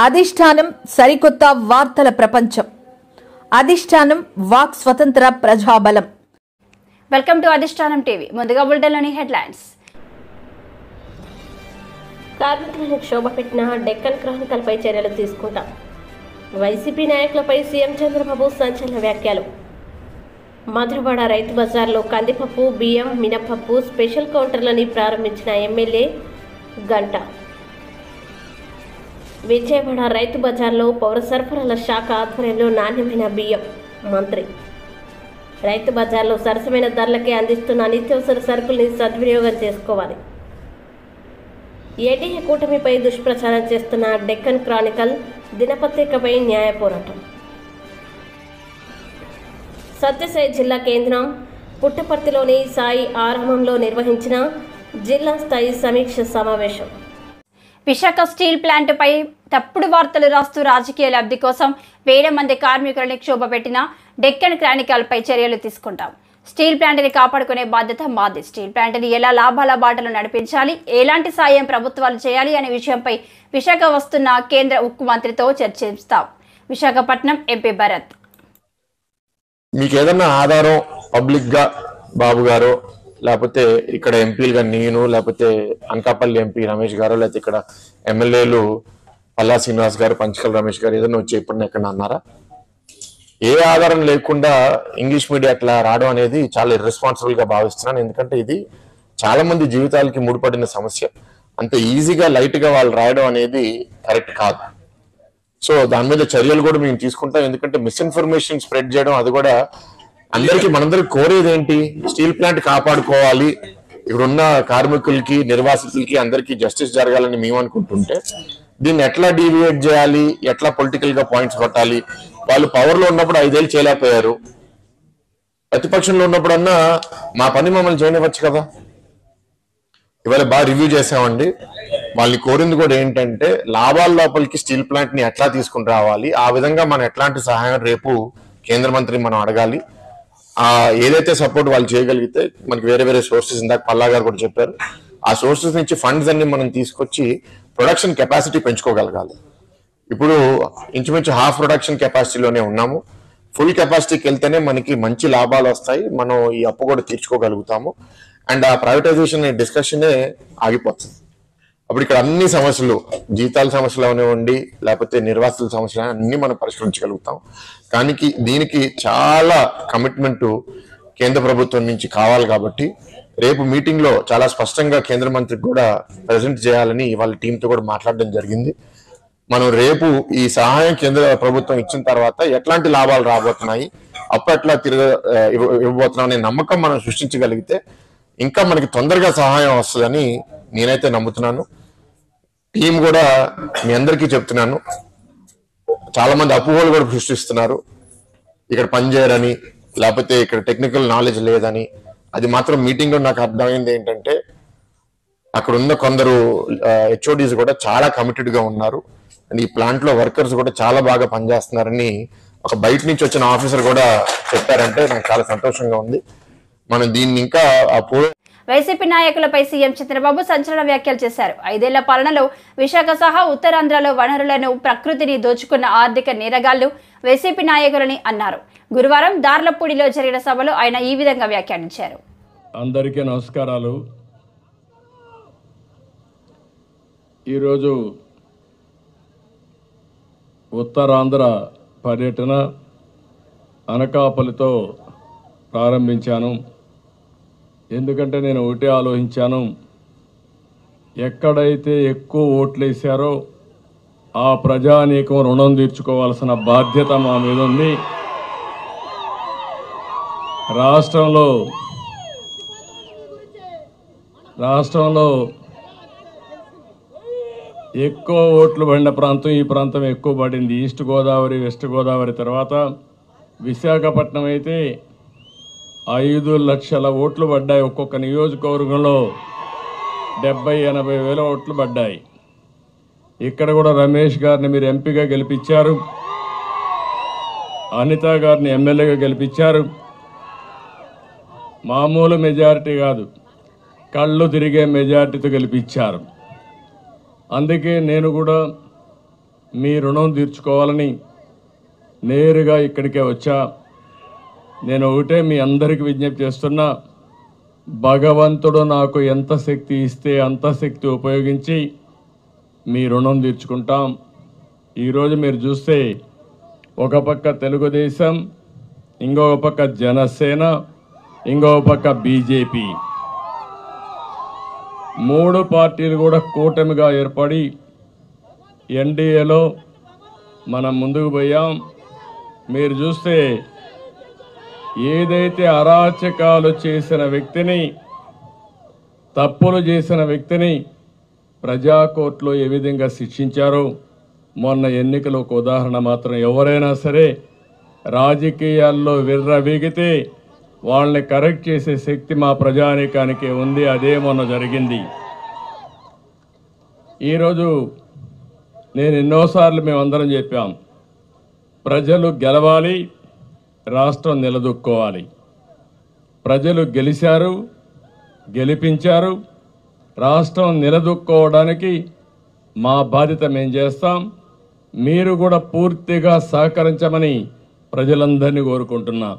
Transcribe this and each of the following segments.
అధిష్టానం సరికొత్త వార్తల ప్రపంచం. అధిష్టానం వాక్ స్వతంత్ర ప్రజాబలం. వెల్కమ్ టు అధిష్టానం టీవీ. ముందుగా బులెటిన్లోని హెడ్లైన్స్. కార్మికులను క్షోభ పెట్టిన డెక్కన్ క్రానికల్పై చర్యలు తీసుకుంటాం. వైసీపీ నాయకులపై సీఎం చంద్రబాబు సంచలన వ్యాఖ్యలు. మధురవాడ రైతు బజార్లో కందిపప్పు, బియ్యం, మినపప్పు స్పెషల్ కౌంటర్లని ప్రారంభించిన ఎమ్మెల్యే గంట. విజయవాడ రైతు బజార్లో పౌర సరఫరాల శాఖ ఆధ్వర్యంలో నాణ్యమైన బియ్యం. మంత్రి. రైతు బజార్లో సరసమైన ధరలకే అందిస్తున్న నిత్యావసర సరుకుల్ని సద్వినియోగం చేసుకోవాలి. ఎన్డీఏ కూటమిపై దుష్ప్రచారం చేస్తున్న డెక్కన్ క్రానికల్ దినపత్రికపై న్యాయ పోరాటం. సత్యసాయి జిల్లా కేంద్రం పుట్టపర్తిలోని సాయి ఆరామంలో నిర్వహించిన జిల్లా స్థాయి సమీక్ష సమావేశం. విశాఖ స్టీల్ ప్లాంట్పై తప్పుడు వార్తలు రాస్తూ రాజకీయ లబ్ధి కోసం వేల మంది కార్మికులని క్షోభపెట్టిన డెక్కన్ క్రానికల్పై చర్యలు తీసుకుంటాం. స్టీల్ ప్లాంట్ని కాపాడుకునే బాధ్యత మాది. స్టీల్ ప్లాంట్ని ఎలా లాభాల బాటలు నడిపించాలి, ఎలాంటి సాయం ప్రభుత్వాలు చేయాలి అనే విషయంపై విశాఖ వస్తున్న కేంద్ర ఉక్కు మంత్రితో చర్చిస్తాం. విశాఖపట్నం ఎంపీ భరత్. మీకు ఏదన్నా ఆధారం పబ్లిక్ గా బాబు గారు, లేకపోతే ఇక్కడ ఎంపీలుగా నేను, లేకపోతే అనకాపల్లి ఎంపీ రమేష్ గారు, లేకపోతే ఇక్కడ ఎమ్మెల్యేలు పల్లా శ్రీనివాస్ గారు, పంచకల్ రమేష్ గారు ఏదైనా వచ్చి ఎప్పుడన్నా ఎక్కడ అన్నారా? ఏ ఆధారం లేకుండా ఇంగ్లీష్ మీడియా అట్లా రావడం అనేది చాలా ఇర్రెస్పాన్సిబుల్ గా భావిస్తున్నాను. ఎందుకంటే ఇది చాలా మంది జీవితాలకి ముడిపడిన సమస్య. అంత ఈజీగా లైట్ గా వాళ్ళు రాయడం అనేది కరెక్ట్ కాదు. సో దాని మీద చర్యలు కూడా మేము తీసుకుంటాం. ఎందుకంటే మిస్ఇన్ఫర్మేషన్ స్ప్రెడ్ చేయడం అది కూడా మనందరికి కోరేది ఏంటి? స్టీల్ ప్లాంట్ కాపాడుకోవాలి, ఇక్కడున్న కార్మికులకి, నిర్వాసితులకి అందరికీ జస్టిస్ జరగాలని మేము అనుకుంటుంటే దీన్ని ఎట్లా డీవియేట్ చేయాలి, ఎట్లా పొలిటికల్ గా పాయింట్స్ కొట్టాలి. వాళ్ళు పవర్ లో ఉన్నప్పుడు 5 ఏళ్ళు చేయలేకపోయారు, ప్రతిపక్షంలో ఉన్నప్పుడన్నా మా పని మమ్మల్ని చేయనివ్వచ్చు కదా. ఇవాళ బాగా రివ్యూ చేసామండి. వాళ్ళని కోరింది కూడా ఏంటంటే లాభాల లోపలికి స్టీల్ ప్లాంట్ ని ఎట్లా తీసుకుని రావాలి, ఆ విధంగా మనం ఎట్లాంటి సహాయం రేపు కేంద్ర మంత్రి మనం అడగాలి. ఏదైతే సపోర్ట్ వాళ్ళు చేయగలిగితే మనకి వేరే వేరే సోర్సెస్, ఇందాక పల్లా గారు కూడా చెప్పారు, ఆ సోర్సెస్ నుంచి ఫండ్స్ అన్ని మనం తీసుకొచ్చి ప్రొడక్షన్ కెపాసిటీ పెంచుకోగలగాలి. ఇప్పుడు ఇంచుమించు హాఫ్ ప్రొడక్షన్ కెపాసిటీలోనే ఉన్నాము. ఫుల్ కెపాసిటీకి వెళ్తేనే మనకి మంచి లాభాలు వస్తాయి, మనం ఈ అప్పు కూడా తీర్చుకోగలుగుతాము. అండ్ ఆ ప్రైవేటైజేషన్ డిస్కషనే ఆగిపోతుంది. అప్పుడు ఇక్కడ అన్ని సమస్యలు, జీతాల సమస్యలు అవనివ్వండి, లేకపోతే నిర్వాసితుల సమస్యలు అన్ని మనం పరిష్కరించగలుగుతాం. కానీ దీనికి చాలా కమిట్మెంట్ కేంద్ర ప్రభుత్వం నుంచి కావాలి. కాబట్టి రేపు మీటింగ్ లో చాలా స్పష్టంగా కేంద్ర మంత్రికి కూడా ప్రజెంట్ చేయాలని వాళ్ళ టీంతో కూడా మాట్లాడడం జరిగింది. మనం రేపు ఈ సహాయం కేంద్ర ప్రభుత్వం ఇచ్చిన తర్వాత ఎట్లాంటి లాభాలు రాబోతున్నాయి, అప్పు ఎట్లా ఇవ్వబోతున్నాం అనే నమ్మకం మనం సృష్టించగలిగితే ఇంకా మనకి తొందరగా సహాయం వస్తుందని నేనైతే నమ్ముతున్నాను. టీం కూడా మీ అందరికీ చెప్తున్నాను, చాలా మంది అపోహలు కూడా సృష్టిస్తున్నారు, ఇక్కడ పనిచేయరని, లేకపోతే ఇక్కడ టెక్నికల్ నాలెడ్జ్ లేదని. అది మాత్రం మీటింగ్ లో నాకు అర్థమైంది ఏంటంటే అక్కడ ఉన్న కొందరు హెచ్ఓడీస్ కూడా చాలా కమిటెడ్ గా ఉన్నారు. అండ్ ఈ ప్లాంట్ లో వర్కర్స్ కూడా చాలా బాగా పనిచేస్తున్నారని ఒక బయట నుంచి వచ్చిన ఆఫీసర్ కూడా చెప్పారంటే నాకు చాలా సంతోషంగా ఉంది. మనం దీన్ని ఇంకా వైసీపీ నాయకులపై సీఎం చంద్రబాబు సంచలన వ్యాఖ్యలు చేశారు. 5 ఏళ్ల పాలనలో విశాఖ సహా ఉత్తరాంధ్రలో వనరులను, ప్రకృతిని దోచుకున్న ఆర్థిక నేరగాళ్లు వైసీపీ నాయకులని అన్నారు. గురువారం దార్లపూడిలో జరిగిన సభలో ఆయన ఈ విధంగా వ్యాఖ్యానించారు. అందరికీ నమస్కారాలు. ఈరోజు ఉత్తరాంధ్ర పర్యటన అనకాపల్లితో ప్రారంభించాను. ఎందుకంటే నేను ఒకటే ఆలోచించాను, ఎక్కడైతే ఎక్కువ ఓట్లు వేశారో ఆ ప్రజానీకం రుణం తీర్చుకోవాల్సిన బాధ్యత మా మీద ఉంది. రాష్ట్రంలో ఎక్కువ ఓట్లు పడిన ప్రాంతం ఈ ప్రాంతం ఎక్కువ పడింది. ఈస్ట్ గోదావరి, వెస్ట్ గోదావరి తర్వాత విశాఖపట్నం అయితే 5 లక్షల ఓట్లు పడ్డాయి. ఒక్కొక్క నియోజకవర్గంలో 70-80 వేల ఓట్లు పడ్డాయి. ఇక్కడ కూడా రమేష్ గారిని మీరు ఎంపీగా గెలిపించారు, అనిత గారిని ఎమ్మెల్యేగా గెలిపించారు. మామూలు మెజారిటీ కాదు, కళ్ళు తిరిగే మెజారిటీతో గెలిపించారు. అందుకే నేను కూడా మీ రుణం తీర్చుకోవాలని నేరుగా ఇక్కడికే వచ్చా. నేను ఒకటే మీ అందరికీ విజ్ఞప్తి చేస్తున్నా, భగవంతుడు నాకు ఎంత శక్తి ఇస్తే అంత శక్తి ఉపయోగించి మీ రుణం తీర్చుకుంటాం. ఈరోజు మీరు చూస్తే ఒక పక్క తెలుగుదేశం, ఇంకొక పక్క జనసేన, ఇంకొక పక్క బీజేపీ, 3 పార్టీలు కూడా కూటమిగా ఏర్పడి ఎన్డీఏలో మనం ముందుకు పోయాం. మీరు చూస్తే ఏదైతే అరాచకాలు చేసిన వ్యక్తిని, తప్పులు చేసిన వ్యక్తిని ప్రజాకోర్టులో ఏ విధంగా శిక్షించారో మొన్న ఎన్నికలు ఒక ఉదాహరణ మాత్రం. ఎవరైనా సరే రాజకీయాల్లో విర్రవీగితే వాళ్ళని కరెక్ట్ చేసే శక్తి మా ప్రజానీకానికి ఉంది. అదే మొన్న జరిగింది. ఈరోజు నేను ఎన్నోసార్లు మేమందరం చెప్పాం, ప్రజలు గెలవాలి, రాష్ట్రం నిలదొక్కోవాలి. ప్రజలు గెలిచారు, గెలిపించారు. రాష్ట్రం నిలదొక్కోవడానికి మా బాధ్యత మేము చేస్తాం. మీరు కూడా పూర్తిగా సహకరించమని ప్రజలందరినీ కోరుకుంటున్నా.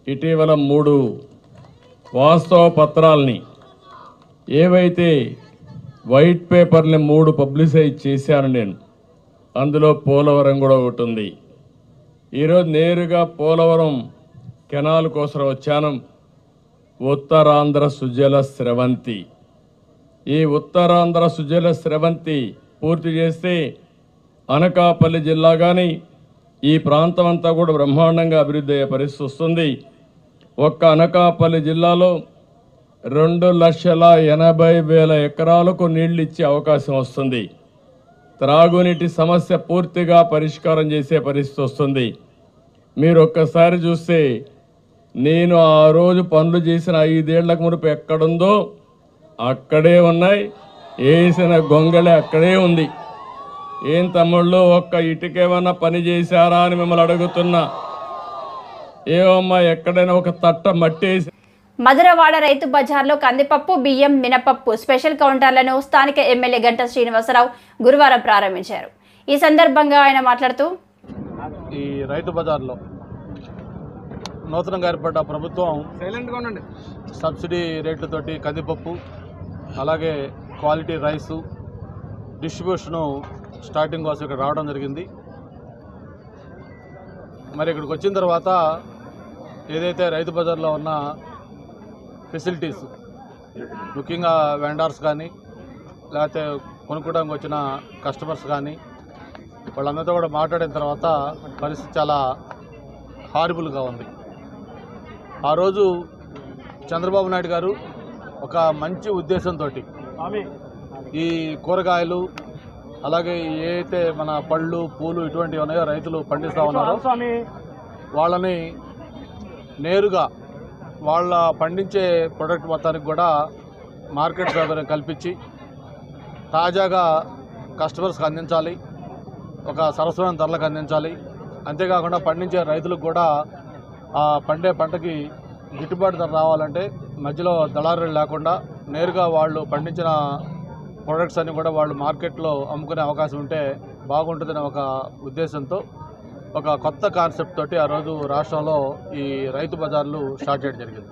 ఇటీవల 3 వాస్తవ పత్రాల్ని, ఏవైతే వైట్ పేపర్ని 3 పబ్లిసైజ్ చేశాను నేను. అందులో పోలవరం కూడా ఒకటి ఉంది. ఈరోజు నేరుగా పోలవరం కెనాల్ కోసం వచ్చాను. ఉత్తరాంధ్ర సుజల స్రవంతి, ఈ ఉత్తరాంధ్ర సుజల స్రవంతి పూర్తి చేస్తే అనకాపల్లి జిల్లా కానీ ఈ ప్రాంతం అంతా కూడా బ్రహ్మాండంగా అభివృద్ధి అయ్యే పరిస్థితి వస్తుంది. ఒక్క అనకాపల్లి జిల్లాలో 2,80,000 ఎకరాలకు నీళ్లు ఇచ్చే అవకాశం వస్తుంది. త్రాగునీటి సమస్య పూర్తిగా పరిష్కారం చేసే పరిస్థితి వస్తుంది. మీరు ఒక్కసారి చూస్తే నేను ఆ రోజు పనులు చేసిన 5 ఏళ్లకు మునుపు ఎక్కడుందో అక్కడే ఉన్నాయి. వేసిన గొంగళి అక్కడే ఉంది. ఏం తమ్ముళ్ళు, ఒక్క ఇటుకేమన్నా పని చేశారా అని మిమ్మల్ని అడుగుతున్నా. ఏమమ్మా, ఎక్కడైనా ఒక తట్ట మట్టేసి. మధురవాడ రైతు బజార్లో కందిపప్పు, బియ్యం, మినపప్పు స్పెషల్ కౌంటర్లను స్థానిక ఎమ్మెల్యే గంటా శ్రీనివాసరావు గురువారం ప్రారంభించారు. ఈ సందర్భంగా ఆయన మాట్లాడుతూ, ఈ రైతు బజార్లో నూతనంగా ఏర్పడ్డ ప్రభుత్వం సబ్సిడీ రేట్లతోటి కందిపప్పు, అలాగే క్వాలిటీ రైసు డిస్ట్రిబ్యూషను స్టార్టింగ్ కోసం ఇక్కడ రావడం జరిగింది. మరి ఇక్కడికి వచ్చిన తర్వాత ఏదైతే రైతు బజార్లో ఉన్న ఫెసిలిటీస్, ముఖ్యంగా వెండర్స్ కానీ లేకపోతే కొనుక్కోవడానికి వచ్చిన కస్టమర్స్ కానీ వాళ్ళందరితో కూడా మాట్లాడిన తర్వాత పరిస్థితి చాలా హారిబుల్గా ఉంది. ఆ రోజు చంద్రబాబు నాయుడు గారు ఒక మంచి ఉద్దేశంతో ఈ కూరగాయలు, అలాగే ఏదైతే మన పళ్ళు, పూలు ఇటువంటివి ఉన్నాయో రైతులు పండిస్తూ ఉన్నారో వాళ్ళని నేరుగా వాళ్ళ పండించే ప్రొడక్ట్ మొత్తానికి కూడా మార్కెట్ సౌకర్యం కల్పించి తాజాగా కస్టమర్స్కి అందించాలి, ఒక సరసమైన ధరలకు అందించాలి. అంతేకాకుండా పండించే రైతులకు కూడా ఆ పండే పంటకి గిట్టుబాటు ధర రావాలంటే మధ్యలో దళారులు లేకుండా నేరుగా వాళ్ళు పండించిన ప్రొడక్ట్స్ అన్ని కూడా వాళ్ళు మార్కెట్లో అమ్ముకునే అవకాశం ఉంటే బాగుంటుందనే ఒక ఉద్దేశంతో ఒక కొత్త కాన్సెప్ట్ తోటి ఆ రోజు రాష్ట్రంలో ఈ రైతు బజార్లు స్టార్ట్ చేయడం జరిగింది.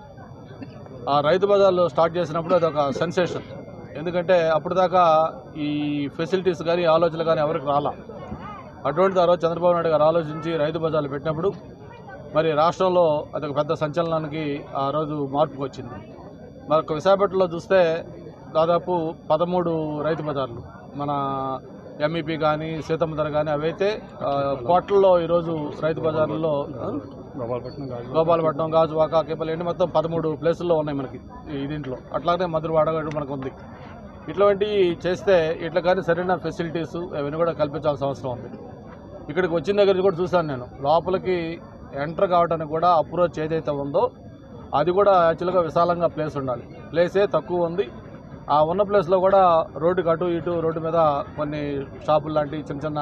ఆ రైతు బజార్లు స్టార్ట్ చేసినప్పుడు అది ఒక సెన్సేషన్. ఎందుకంటే అప్పుడు దాకా ఈ ఫెసిలిటీస్ కానీ ఆలోచనలు కానీ ఎవరికి రాలా. అటువంటిది ఆ రోజు చంద్రబాబు నాయుడు గారు ఆలోచించి రైతు బజార్లు పెట్టినప్పుడు మరి రాష్ట్రంలో అదొక పెద్ద సంచలనానికి ఆ రోజు మార్పుకు వచ్చింది. మరొక విశాఖపట్నంలో చూస్తే దాదాపు 13 రైతు బజార్లు, మన ఎంఈపీ కానీ సీతమ్మధర కానీ అవైతే కోట్లలో ఈరోజు రైతు బజార్లలో గోపాలపట్నం, గాజువాక, కేపల్లి మొత్తం 13 ప్లేసుల్లో ఉన్నాయి మనకి ఈ దీంట్లో. అట్లాగే మధురవాడ మనకు ఉంది. ఇట్లాంటివి చేస్తే ఇట్లా కానీ సరైన ఫెసిలిటీస్ అవన్నీ కూడా కల్పించాల్సిన అవసరం ఉంది. ఇక్కడికి వచ్చిన దగ్గర కూడా చూశాను నేను, లోపలికి ఎంటర్ కావడానికి కూడా అప్రోచ్ ఏదైతే ఉందో అది కూడా యాక్చువల్గా విశాలంగా ప్లేస్ ఉండాలి. ప్లేసే తక్కువ ఉంది. ఆ ఉన్న ప్లేస్లో కూడా రోడ్డుకి అటు ఇటు రోడ్డు మీద కొన్ని షాపులు లాంటి చిన్న చిన్న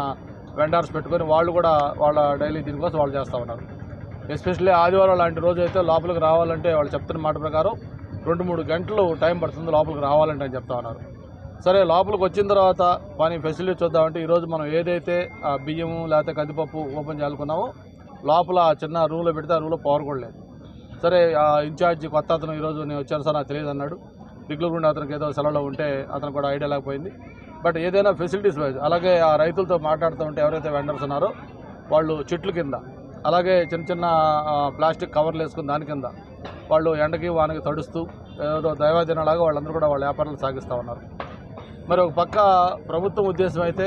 వెండర్స్ పెట్టుకొని వాళ్ళు కూడా వాళ్ళ డైలీ దీనికోసం వాళ్ళు చేస్తూ ఉన్నారు. ఎస్పెషల్లీ ఆదివారం లాంటి రోజు అయితే లోపలికి రావాలంటే వాళ్ళు చెప్తున్న మాట ప్రకారం 2-3 గంటలు టైం పడుతుంది లోపలికి రావాలంటే అని చెప్తా ఉన్నారు. సరే లోపలికి వచ్చిన తర్వాత పని ఫెసిలిటీ చూద్దామంటే ఈరోజు మనం ఏదైతే బియ్యము లేకపోతే కందిపప్పు ఓపెన్ చేయాలనుకున్నామో లోపల చిన్న రూమ్లో పెడితే ఆ రూమ్లో పవర్ కూడా లేదు. సరే ఇన్ఛార్జి కొత్త అతను ఈరోజు నేను వచ్చాను సార్ నాకు తెలియదు అన్నాడు. దిగులుగుండి అతనికి ఏదో సెలవులో ఉంటే అతను కూడా ఐడియా లేకపోయింది. బట్ ఏదైనా ఫెసిలిటీస్ వైజ్ అలాగే ఆ రైతులతో మాట్లాడుతూ ఉంటే ఎవరైతే వెండర్స్ ఉన్నారో వాళ్ళు చెట్ల కింద అలాగే చిన్న చిన్న ప్లాస్టిక్ కవర్లు వేసుకుని దాని కింద వాళ్ళు ఎండకి వానకి తడుస్తూ ఏదో దైవాదినలాగా వాళ్ళందరూ కూడా వాళ్ళ వ్యాపారాలు సాగిస్తూ ఉన్నారు. మరి ఒక పక్క ప్రభుత్వం ఉద్దేశం అయితే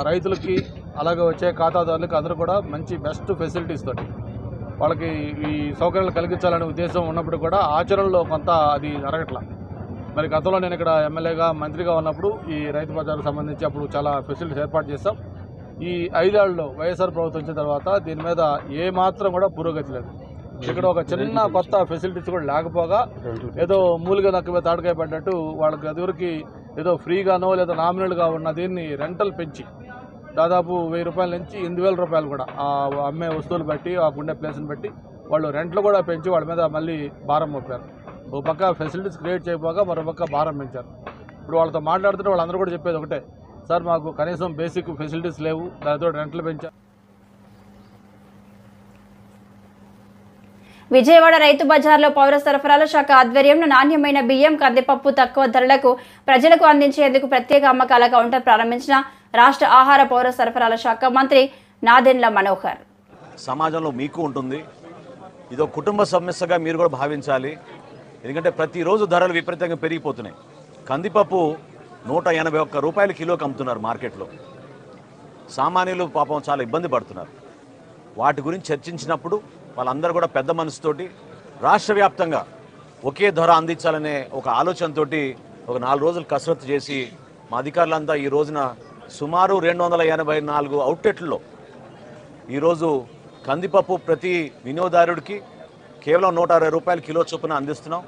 రైతులకి అలాగే వచ్చే ఖాతాదారులకి అందరూ కూడా మంచి బెస్ట్ ఫెసిలిటీస్ తోటి వాళ్ళకి ఈ సౌకర్యాలు కలిగించాలనే ఉద్దేశం ఉన్నప్పుడు కూడా ఆచరణలో కొంత అది జరగట్లా. మరి గతంలో నేను ఇక్కడ ఎమ్మెల్యేగా మంత్రిగా ఉన్నప్పుడు ఈ రైతు బజార్కు సంబంధించి అప్పుడు చాలా ఫెసిలిటీస్ ఏర్పాటు చేస్తాం. ఈ 5 ఏళ్లలో వైఎస్ఆర్ ప్రభుత్వం వచ్చిన తర్వాత దీని మీద ఏమాత్రం కూడా పురోగతి లేదు. ఇక్కడ ఒక చిన్న కొత్త ఫెసిలిటీస్ కూడా లేకపోగా ఏదో మూలిగా నక్క తాడుకాయ పడ్డట్టు వాళ్ళకి అదివరకు ఏదో ఫ్రీగానో లేదా నామినల్గా ఉన్న దీన్ని రెంటల్ పెంచి దాదాపు 1000 రూపాయల నుంచి 8000 రూపాయలు కూడా ఆ అమ్మే వస్తువులు బట్టి ఆ ఉండే ప్లేస్ని బట్టి వాళ్ళు రెంట్లు కూడా పెంచి వాళ్ళ మీద మళ్ళీ భారం మోపారు. ఒక పక్క ఫెసిలిటీస్ క్రియేట్ చేయకపోగా మరో పక్క భారం పెంచారు. ఇప్పుడు వాళ్ళతో మాట్లాడుతుంటే వాళ్ళందరూ కూడా చెప్పేది ఒకటే, సార్ మాకు కనీసం బేసిక్ ఫెసిలిటీస్ లేవు, దానితో రెంట్లు పెంచారు. విజయవాడ రైతు బజార్లో పౌర సరఫరాల శాఖ ఆధ్వర్యంలో నాణ్యమైన బియ్యం కందిపప్పు తక్కువ ధరలకు ప్రజలకు అందించేందుకు ప్రత్యేక అమ్మకాల కౌంటర్ ప్రారంభించిన రాష్ట్ర ఆహార పౌర సరఫరాల శాఖ మంత్రి నాదెండ్ల మనోహర్. సమాజంలో మీకు ఉంటుంది, ఇదో కుటుంబ సమస్యగా మీరు కూడా భావించాలి. ఎందుకంటే ప్రతిరోజు ధరలు విపరీతంగా పెరిగిపోతున్నాయి. కందిపప్పు 181 రూపాయలు కిలోకి అమ్ముతున్నారు మార్కెట్లో. సామాన్యులు పాపం చాలా ఇబ్బంది పడుతున్నారు. వాటి గురించి చర్చించినప్పుడు వాళ్ళందరూ కూడా పెద్ద మనసుతోటి రాష్ట్ర వ్యాప్తంగా ఒకే ధర అందించాలనే ఒక ఆలోచనతోటి ఒక 4 రోజులు కసరత్తు చేసి మా అధికారులంతా ఈ రోజున సుమారు 284 అవుట్లెట్లలో ఈరోజు కందిపప్పు ప్రతి వినియోగదారుడికి కేవలం 160 రూపాయలు కిలో చొప్పున అందిస్తున్నాం.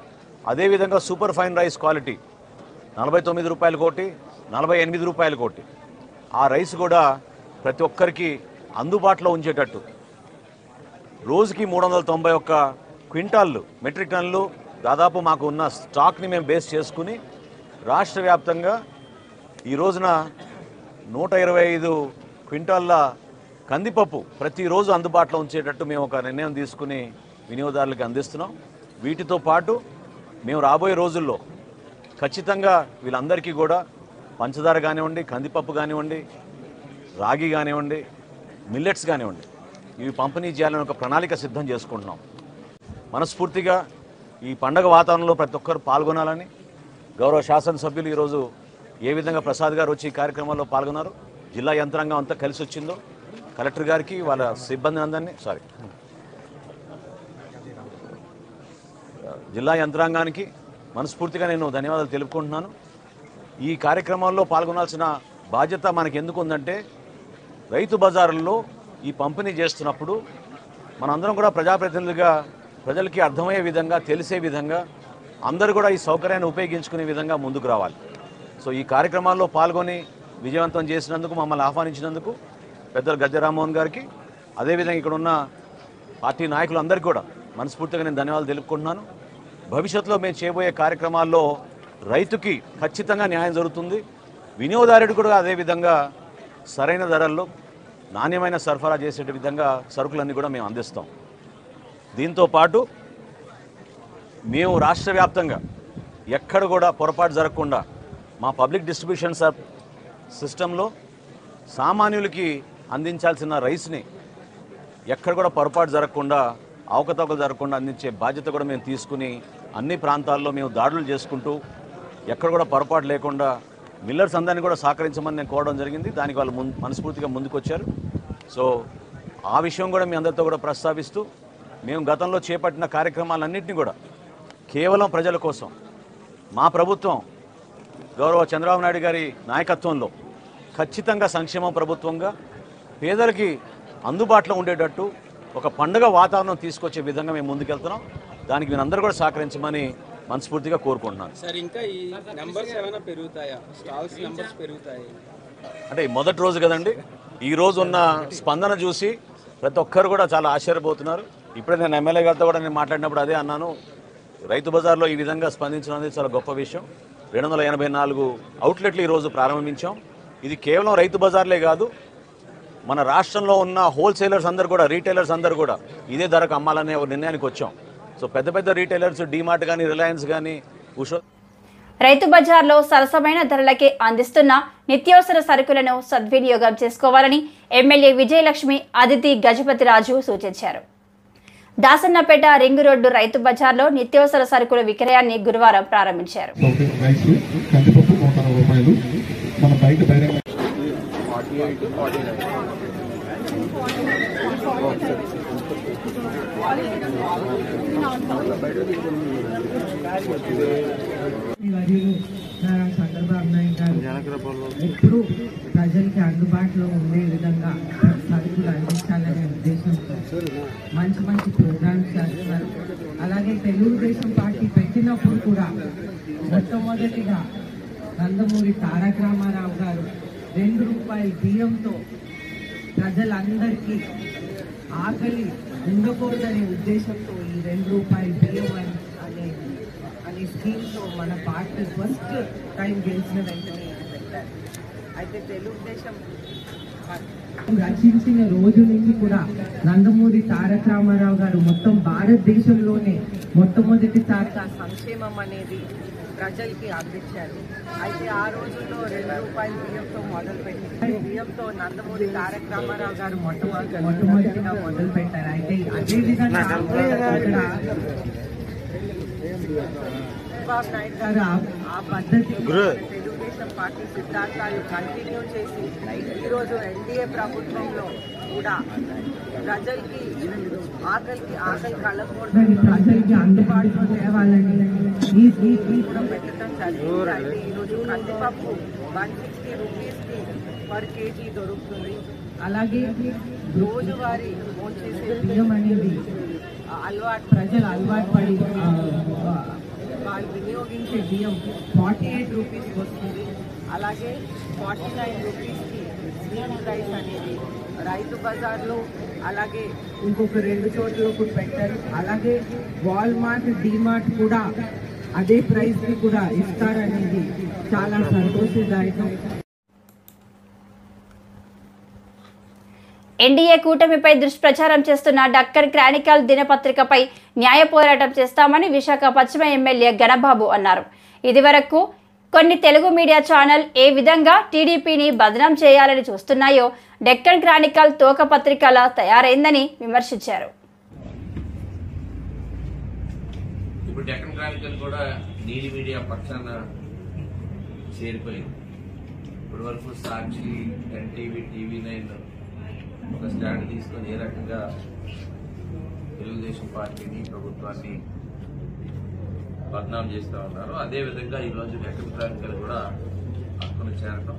అదేవిధంగా సూపర్ ఫైన్ రైస్ క్వాలిటీ 49 రూపాయలు కోటి, 48 రూపాయలు కోటి. ఆ రైస్ కూడా ప్రతి ఒక్కరికి అందుబాటులో ఉంచేటట్టు రోజుకి 391 క్వింటాళ్ళు మెట్రిక్ టన్నులు దాదాపు మాకు ఉన్న స్టాక్ని మేము బేస్ చేసుకుని రాష్ట్ర వ్యాప్తంగా ఈ రోజున 125 క్వింటాళ్ళ కందిపప్పు ప్రతిరోజు అందుబాటులో ఉంచేటట్టు మేము ఒక నిర్ణయం తీసుకుని వినియోగదారులకు అందిస్తున్నాం. వీటితో పాటు మేము రాబోయే రోజుల్లో ఖచ్చితంగా వీళ్ళందరికీ కూడా పంచదార కానివ్వండి, కందిపప్పు కానివ్వండి, రాగి కానివ్వండి, మిల్లెట్స్ కానివ్వండి, ఇవి పంపిణీ చేయాలని ఒక ప్రణాళిక సిద్ధం చేసుకుంటున్నాం. మనస్ఫూర్తిగా ఈ పండగ వాతావరణంలో ప్రతి ఒక్కరు పాల్గొనాలని గౌరవ శాసనసభ్యులు ఈరోజు ఏ విధంగా ప్రసాద్ గారు వచ్చి ఈ కార్యక్రమాల్లో పాల్గొన్నారు, జిల్లా యంత్రాంగం అంతా కలిసి వచ్చిందో కలెక్టర్ గారికి వాళ్ళ సిబ్బంది అందరినీ జిల్లా యంత్రాంగానికి మనస్ఫూర్తిగా నేను ధన్యవాదాలు తెలుపుకుంటున్నాను. ఈ కార్యక్రమాల్లో పాల్గొనాల్సిన బాధ్యత మనకి ఎందుకు ఉందంటే రైతు బజారుల్లో ఈ పంపిణీ చేస్తున్నప్పుడు మనందరం కూడా ప్రజాప్రతినిధులుగా ప్రజలకి అర్థమయ్యే విధంగా తెలిసే విధంగా అందరూ కూడా ఈ సౌకర్యాన్ని ఉపయోగించుకునే విధంగా ముందుకు రావాలి. సో ఈ కార్యక్రమాల్లో పాల్గొని విజయవంతం చేసినందుకు మమ్మల్ని ఆహ్వానించినందుకు పెద్దలు గద్దె రామ్మోహన్ గారికి అదేవిధంగా ఇక్కడ ఉన్న పార్టీ నాయకులందరికీ కూడా మనస్ఫూర్తిగా నేను ధన్యవాదాలు తెలుపుకుంటున్నాను. భవిష్యత్తులో మేము చేయబోయే కార్యక్రమాల్లో రైతుకి ఖచ్చితంగా న్యాయం జరుగుతుంది, వినియోగదారుడు కూడా అదేవిధంగా సరైన ధరల్లో నాణ్యమైన సరఫరా చేసే విధంగా సరుకులన్నీ కూడా మేము అందిస్తాం. దీంతో పాటు మేము రాష్ట్ర వ్యాప్తంగా ఎక్కడ కూడా పొరపాటు జరగకుండా మా పబ్లిక్ డిస్ట్రిబ్యూషన్ సిస్టంలో సామాన్యులకి అందించాల్సిన రైస్ని ఎక్కడ కూడా పొరపాటు జరగకుండా అవకతవకలు జరగకుండా అందించే బాధ్యత కూడా మేము తీసుకుని అన్ని ప్రాంతాల్లో మేము దాడులు చేసుకుంటూ ఎక్కడ కూడా పొరపాటు లేకుండా మిల్లర్స్ అందరినీ కూడా సహకరించమని నేను కోరడం జరిగింది. దానికి వాళ్ళు మనస్ఫూర్తిగా ముందుకొచ్చారు. సో ఆ విషయం కూడా మీ అందరితో కూడా ప్రస్తావిస్తూ మేము గతంలో చేపట్టిన కార్యక్రమాలన్నింటినీ కూడా కేవలం ప్రజల కోసం మా ప్రభుత్వం గౌరవ చంద్రబాబు నాయుడు గారి నాయకత్వంలో ఖచ్చితంగా సంక్షేమ ప్రభుత్వంగా పేదలకి అందుబాటులో ఉండేటట్టు ఒక పండుగ వాతావరణం తీసుకొచ్చే విధంగా మేము ముందుకెళ్తున్నాం. దానికి మీరు అందరూ కూడా సహకరించమని మనస్ఫూర్తిగా కోరుకుంటున్నాను. సార్ ఇంకా ఈ నంబర్స్ ఏమైనా పెరుగుతాయా? స్టాల్స్ నంబర్స్ పెరుగుతాయి అంటే మొదటి రోజు కదండి, ఈ రోజు ఉన్న స్పందన చూసి ప్రతి ఒక్కరు కూడా చాలా ఆశ్చర్యపోతున్నారు. ఇప్పుడే నేను ఎమ్మెల్యే గారితో కూడా నేను మాట్లాడినప్పుడు అదే అన్నాను, రైతు బజార్లో ఈ విధంగా స్పందించడం అనేది చాలా గొప్ప విషయం. 284 అవుట్లెట్లు ఈరోజు ప్రారంభించాం. ఇది కేవలం రైతు బజార్లే కాదు, మన రాష్ట్రంలో ఉన్న హోల్సేలర్స్ అందరూ కూడా, రీటైలర్స్ అందరూ కూడా ఇదే ధరకు అమ్మాలనే ఒక నిర్ణయానికి వచ్చాం. సో పెద్ద పెద్ద రీటైలర్స్, డీమార్ట్ కానీ, రిలయన్స్ కానీ, ఉషో రైతు బజార్లో సరసమైన ధరలకే అందిస్తున్న నిత్యావసర సరుకులను సద్వినియోగం చేసుకోవాలని ఎమ్మెల్యే విజయలక్ష్మి అదితి గజపతిరాజు సూచించారు. దాసన్నపేట రింగ్ రోడ్డు రైతు బజార్లో నిత్యావసర సరుకుల విక్రయాన్ని గురువారం ప్రారంభించారు. చంద్రబాబు నాయుడు గారు ఎప్పుడు ప్రజలకి అందుబాటులో ఉండే విధంగా సరుకులు అందించాలనే ఉద్దేశంతో మంచి మంచి ప్రోగ్రామ్స్ చేస్తున్నారు. అలాగే తెలుగుదేశం పార్టీ పెట్టినప్పుడు కూడా మొట్టమొదటిగా నందమూరి తారక రామారావు గారు ₹2 బియ్యంతో ప్రజలందరికీ ఆకలి ఉండకూడదనే ఉద్దేశంతో ఈ ₹2 బియ్యం అనే స్కీమ్తో మన పార్టీ ఫస్ట్ టైం గెలిచిన వెంటనే పెట్టారు. అయితే తెలుగుదేశం రచించిన రోజు నుంచి కూడా నందమూరి తారక రామారావు గారు మొత్తం భారతదేశంలోనే మొట్టమొదటిసారిగా సంక్షేమం అనేది ప్రజలకి అందించారు. అయితే ఆ రోజుల్లో ₹2 బియ్యంతో మొదలుపెట్టి బియ్యంతో నందమూరి తారక రామారావు గారు మొట్టమొదటిగా మొదలు పెట్టారు. అయితే అదేవిధంగా చంద్రబాబు నాయుడు గారు ఆ పద్ధతి తెలుగుదేశం పార్టీ సిద్ధాంతాలు కంటిన్యూ చేసి ఈరోజు ఎన్డీఏ ప్రభుత్వంలో కూడా ప్రజలకి ఆకలి కలగకూడదని, ప్రజలకి అందుబాటులో తేవాలని ఈ కూడా పెట్టడం జరిగింది. అయితే ఈరోజు కందిపప్పు ₹160 పర్ కేజీ దొరుకుతుంది. అలాగే రోజువారీ చేసే బియ్యం అనేది ప్రజలు అలవాటు పడి వాళ్ళు వినియోగించే బియ్యం ₹48 వస్తుంది. అలాగే ₹49కి స్వీట్ రైస్ అనేది రైతు బజార్లో, అలాగే ఇంకొక 2 చోట్ల కూడా పెట్టారు. అలాగే వాల్మార్ట్, డీమార్ట్ కూడా అదే ప్రైస్కి కూడా ఇస్తారనేది చాలా సంతోషదాయకం. ఎన్డీఏ కూటమిపై దుష్ప్రచారం చేస్తున్న డక్కన్ క్రానికల్ దినపత్రికపై న్యాయ పోరాటం చేస్తామని విశాఖ పశ్చిమ ఎమ్మెల్యే గణబాబు అన్నారు. ఇదివరకు కొన్ని తెలుగు మీడియా ఛానల్ ఏ విధంగా టీడీపీని బదనాం చేయాలని చూస్తున్నాయో డెక్కన్ క్రానికల్ తోక పత్రికలా తయారైందని విమర్శించారు. ఇప్పుడు డెక్కన్ క్రానికల్ కూడా నీలి మీడియా పక్షాన చేరిపోయింది. ఇప్పటి వరకు సాక్షి, ఎన్టీవీ, TV9 ఒక స్టాండ్ తీసుకొని ఏ రకంగా తెలుగుదేశం పార్టీని, ప్రభుత్వాన్ని బదనాం చేస్తూ ఉన్నారు, అదేవిధంగా ఈరోజు డెక్కన్ క్రానికల్ కూడా హక్కును చేరటం,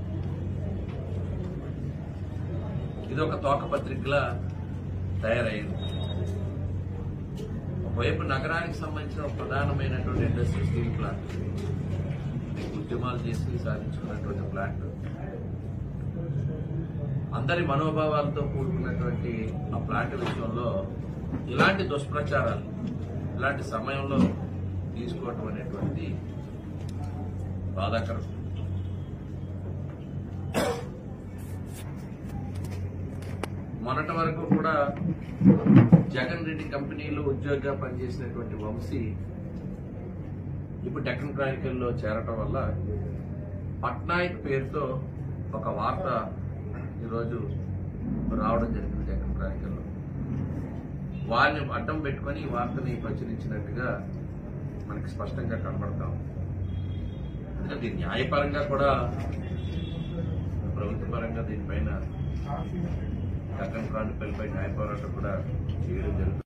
ఇది ఒక తోక పత్రికలా తయారైంది. ఒకవైపు నగరానికి సంబంధించిన ఒక ప్రధానమైనటువంటి ఇండస్ట్రీ స్టీల్ ప్లాంట్, ఉద్యమాలు చేసి సాధించుకున్నటువంటి ప్లాంట్, అందరి మనోభావాలతో కూడుకున్నటువంటి ఆ ప్లాంట్ విషయంలో ఇలాంటి దుష్ప్రచారాలు ఇలాంటి సమయంలో తీసుకోవటం అనేటువంటి బాధాకరం. మొన్నటి వరకు కూడా జగన్ రెడ్డి కంపెనీలో ఉద్యోగిగా పనిచేసినటువంటి వంశీ ఇప్పుడు డెక్కన్ క్రానికల్లో చేరటం వల్ల పట్నాయక్ పేరుతో ఒక వార్త ఈరోజు రావడం జరిగింది డెక్కన్ క్రానికల్లో. వారిని అడ్డం పెట్టుకుని ఈ వార్తని ప్రచురించినట్టుగా మనకి స్పష్టంగా కనబడతాం. ఎందుకంటే న్యాయపరంగా కూడా, ప్రభుత్వ పరంగా దీనిపైన డెక్కన్ క్రానికల్ పై న్యాయ పోరాటం కూడా చేయడం జరుగుతుంది.